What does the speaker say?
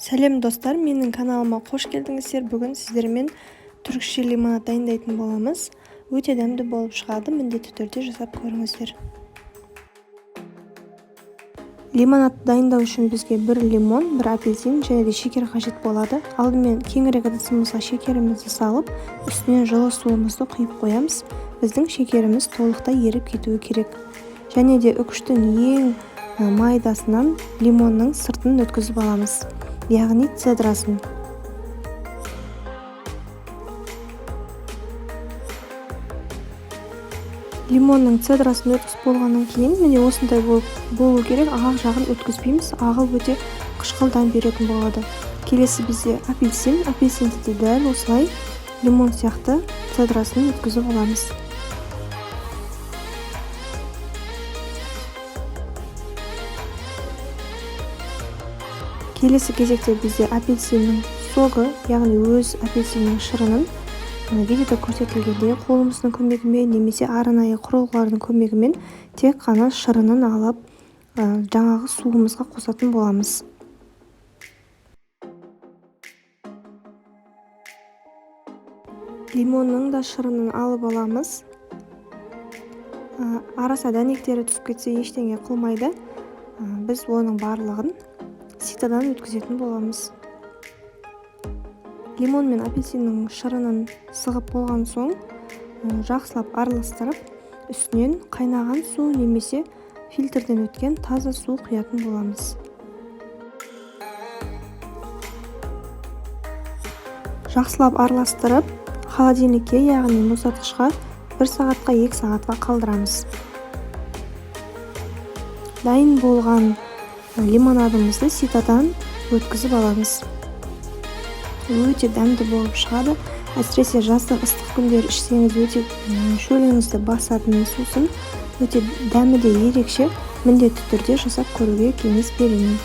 Сәлем достар, менің каналыма қош келдіңіздер. Бүгін сіздермен түркше лимонад дайындайтын боламыз. Өте дәмді болып шығады, міндетті түрде жасап көріңіздер. Лимонад дайындау үшін бізге бір лимон, бір апельсин және де шекер қажет болады. Алдымен кеңірек ыдысымызға шекерімізді салып, үстінен жылы суымызды құйып қоямыз. Біздің шекеріміз толықтай еріп кетуі керек. Және де үкіштің ең майдасынан лимонның сыртын өткізіп аламыз, яғни цедрасын. Лимонның цедрасын өткізіп болғаннан кейін міне осындай болу керек. Ақ жағын өткізбейміз, ағы өте қышқылдан беретін болады. Келесі бізде апельсинді де дәл осылай лимон сияқты цедрасын өткізіп аламыз. Келесі кезекте бізде апельсиннің соғы, яғни өз апельсиннің шырынын видеода көрсетілгендей қолымыздың көмегімен немесе арнайы құрылғылардың көмегімен тек қана шырынын алып, жаңағы суымызға қосатын боламыз. Лимонның да шырынын алып аламыз. Араса дәнектері түсіп кетсе ештеңе қылмайды. Біз оның барлығын ситадан өткізетін боламыз. Лимон мен апельсиннің шырынын сығып болған соң, жақсылап араластырып, үстінен қайнаған су немесе фильтрден өткен таза су құятын боламыз. Жақсылап араластырып, холодильникке, яғни мұздатқышқа 1 сағатқа 2 сағатқа қалдырамыз. Дайын болған лимонадымызды ситадан өткізіп аламыз. Өте дәмді болып шығады. Әсіресе жаздың ыстық күндер ішсеңіз өте шөліңізді басатын сусын, өте дәмі де ерекше. Міндетті түрде жасап көруге кеңес беремін.